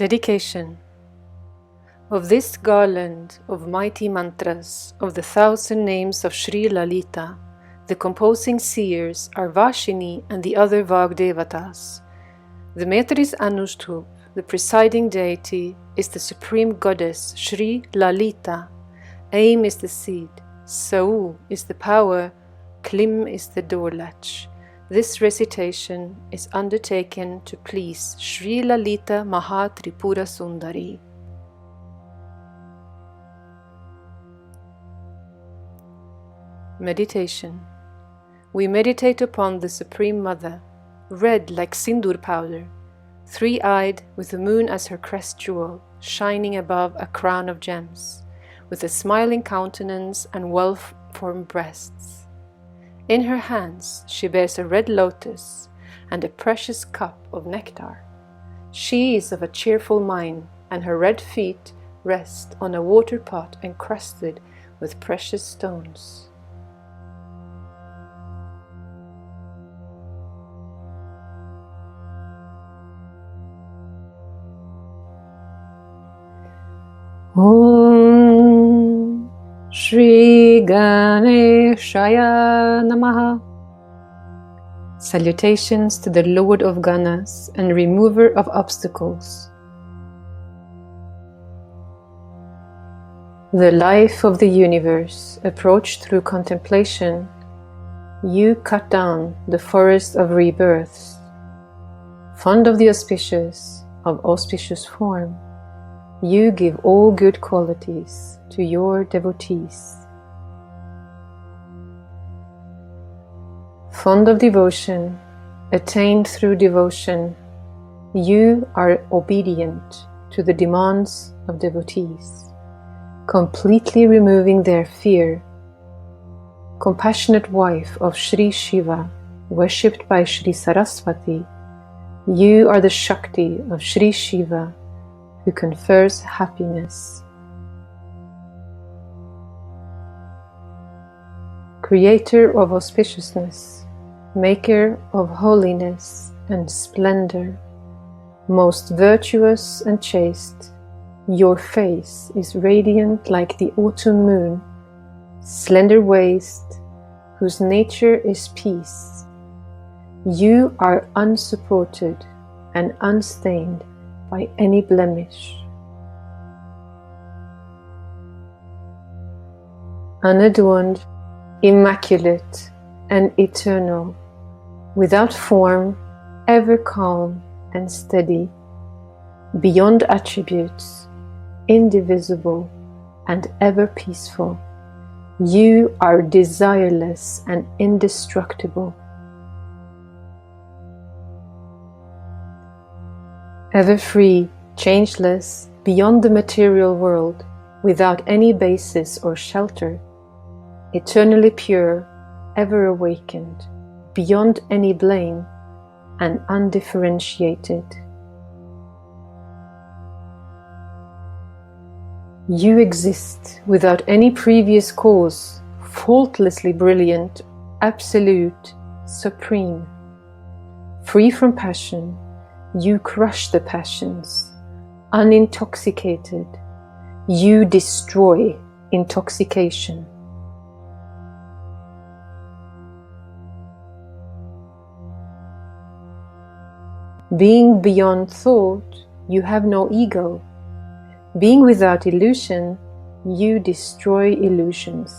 Dedication. Of this garland of mighty mantras, of the 1,000 names of Shri Lalita, the composing seers are Vashini and the other Vagdevatas. The meter is Anushtup, the presiding deity is the supreme goddess Shri Lalita. Aim is the seed, Sau is the power, Klim is the door latch. This recitation is undertaken to please Shri Lalita Mahatripura Sundari. Meditation. We meditate upon the Supreme Mother, red like sindur powder, three-eyed with the moon as her crest jewel, shining above a crown of gems, with a smiling countenance and well-formed breasts. In her hands she bears a red lotus and a precious cup of nectar. She is of a cheerful mind, and her red feet rest on a water pot encrusted with precious stones. Om Shri Ganeshaya Namaha. Salutations to the Lord of Ganas and remover of obstacles. The life of the universe approached through contemplation, you cut down the forest of rebirths. Fond of the auspicious, of auspicious form, you give all good qualities to your devotees. Fond of devotion, attained through devotion, you are obedient to the demands of devotees, completely removing their fear. Compassionate wife of Shri Shiva, worshipped by Shri Saraswati, you are the Shakti of Shri Shiva, who confers happiness. Creator of auspiciousness, maker of holiness and splendor, most virtuous and chaste, your face is radiant like the autumn moon, slender waist, whose nature is peace. You are unsupported and unstained by any blemish. Unadorned, immaculate, and eternal, without form, ever calm and steady, beyond attributes, indivisible, and ever peaceful. You are desireless and indestructible. Ever free, changeless, beyond the material world, without any basis or shelter, eternally pure, ever awakened, beyond any blame, and undifferentiated. You exist without any previous cause, faultlessly brilliant, absolute, supreme. Free from passion, you crush the passions, unintoxicated. You destroy intoxication. Being beyond thought, you have no ego. Being without illusion, you destroy illusions.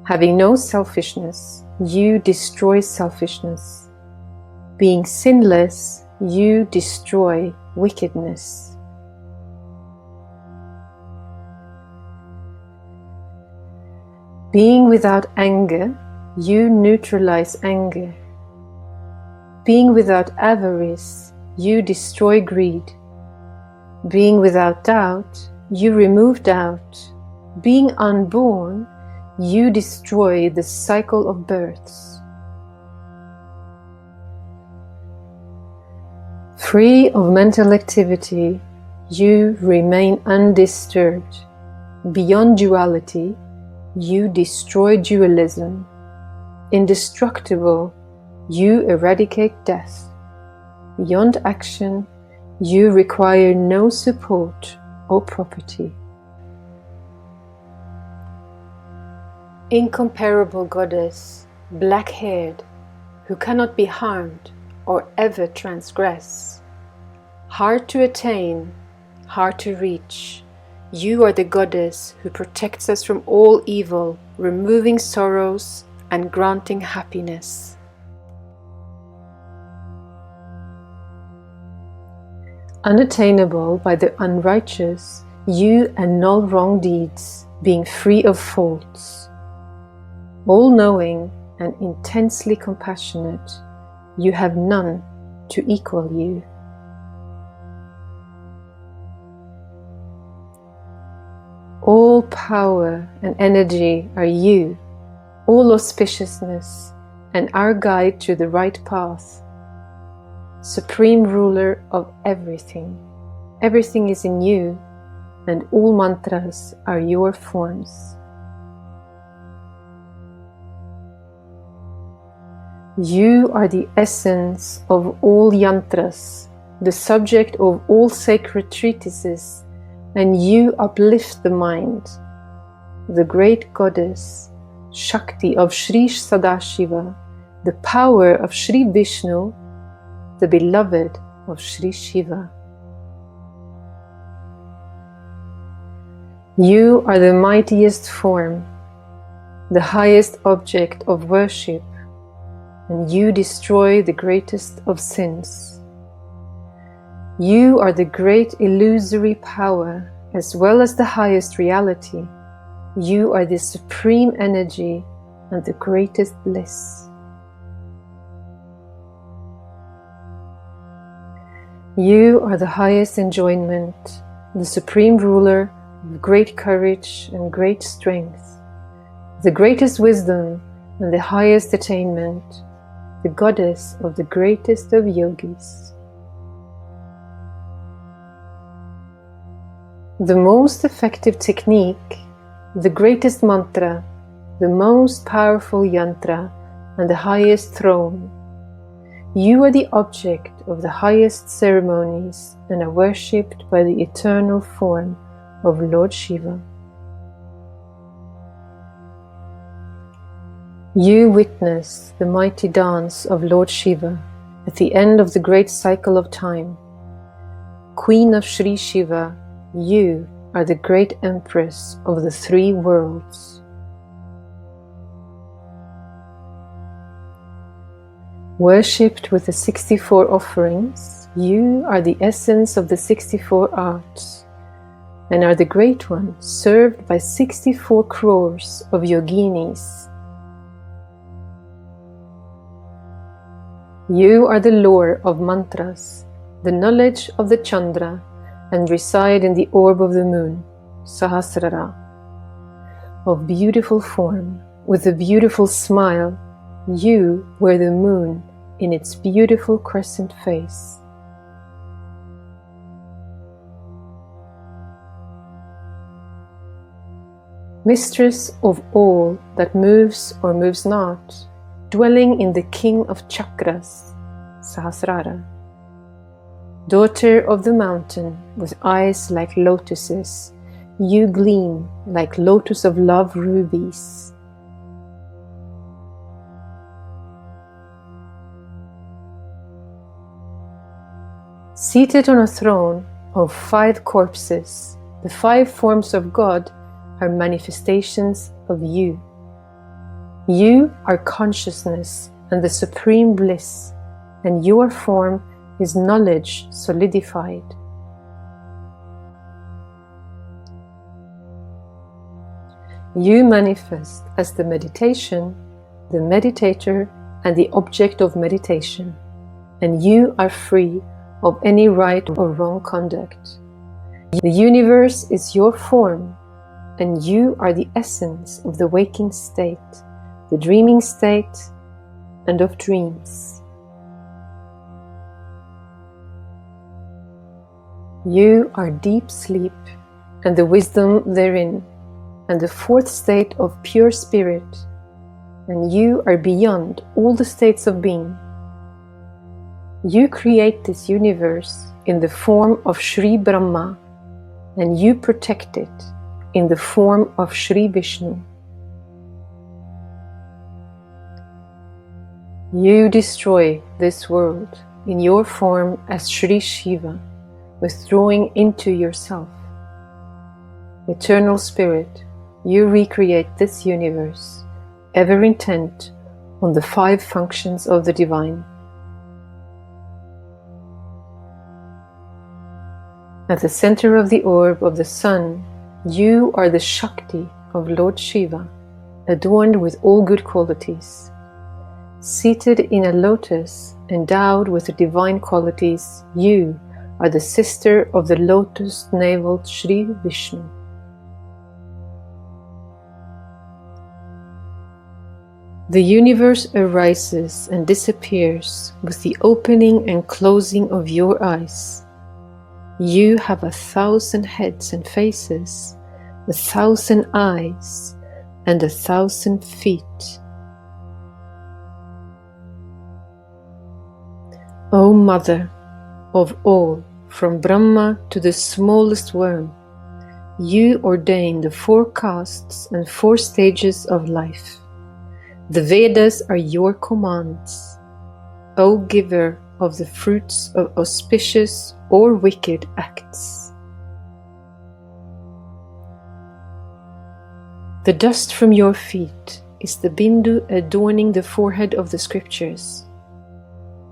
Having no selfishness, you destroy selfishness. Being sinless, you destroy wickedness. Being without anger, you neutralize anger. Being without avarice, you destroy greed. Being without doubt, you remove doubt. Being unborn, you destroy the cycle of births. Free of mental activity, you remain undisturbed. Beyond duality, you destroy dualism. Indestructible, you eradicate death. Beyond action, You require no support or property. Incomparable goddess, black-haired, who cannot be harmed or ever transgress. Hard to attain, hard to reach, you are the goddess who protects us from all evil, removing sorrows and granting happiness. Unattainable by the unrighteous, you annul wrong deeds, being free of faults. All-knowing and intensely compassionate, you have none to equal you. All power and energy are you, all auspiciousness and our guide to the right path. Supreme ruler of everything. Everything is in you, and all mantras are your forms. You are the essence of all yantras, the subject of all sacred treatises, and you uplift the mind. The great goddess, Shakti of Shri Sadashiva, the power of Shri Vishnu, the beloved of Shri Shiva. You are the mightiest form, the highest object of worship, and you destroy the greatest of sins. You are the great illusory power as well as the highest reality. You are the supreme energy and the greatest bliss. You are the highest enjoyment, the supreme ruler of great courage and great strength, the greatest wisdom and the highest attainment, the goddess of the greatest of yogis. The most effective technique, the greatest mantra, the most powerful yantra, and the highest throne. You are the object of the highest ceremonies and are worshipped by the eternal form of Lord Shiva. You witness the mighty dance of Lord Shiva at the end of the great cycle of time. Queen of Shri Shiva, you are the great empress of the three worlds. Worshipped with the 64 offerings, you are the essence of the 64 arts and are the Great One served by 64 crores of yoginis. You are the lore of mantras, the knowledge of the Chandra, and reside in the orb of the moon, Sahasranama. Of beautiful form, with a beautiful smile, you were the moon in its beautiful crescent face. Mistress of all that moves or moves not, dwelling in the king of chakras, Sahasrara. Daughter of the mountain, with eyes like lotuses, you gleam like lotus of love rubies. Seated on a throne of 5 corpses, the 5 forms of God are manifestations of you. You are consciousness and the supreme bliss, and your form is knowledge solidified. You manifest as the meditation, the meditator, and the object of meditation, and you are free of any right or wrong conduct. The universe is your form, and you are the essence of the waking state, the dreaming state, and of dreams. You are deep sleep and the wisdom therein, and the 4th state of pure spirit, and you are beyond all the states of being. You create this universe in the form of Shri Brahma, and you protect it in the form of Shri Vishnu. You destroy this world in your form as Shri Shiva, withdrawing into yourself. Eternal Spirit, you recreate this universe, ever intent on the 5 functions of the Divine. At the center of the orb of the sun, you are the Shakti of Lord Shiva, adorned with all good qualities. Seated in a lotus, endowed with the divine qualities, you are the sister of the lotus-naveled Shri Vishnu. The universe arises and disappears with the opening and closing of your eyes. You have 1,000 heads and faces, 1,000 eyes, and 1,000 feet. O Mother of all, from Brahma to the smallest worm, you ordain the 4 castes and 4 stages of life. The Vedas are your commands, O giver of the fruits of auspicious or wicked acts. The dust from your feet is the bindu adorning the forehead of the scriptures,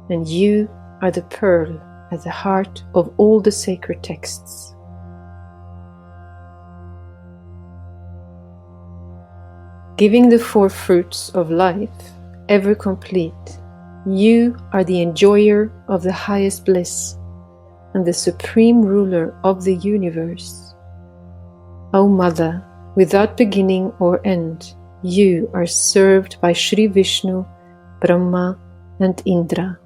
and you are the pearl at the heart of all the sacred texts. Giving the 4 fruits of life, ever complete, you are the enjoyer of the highest bliss and the supreme ruler of the universe. O Mother, without beginning or end, you are served by Shri Vishnu, Brahma, and Indra.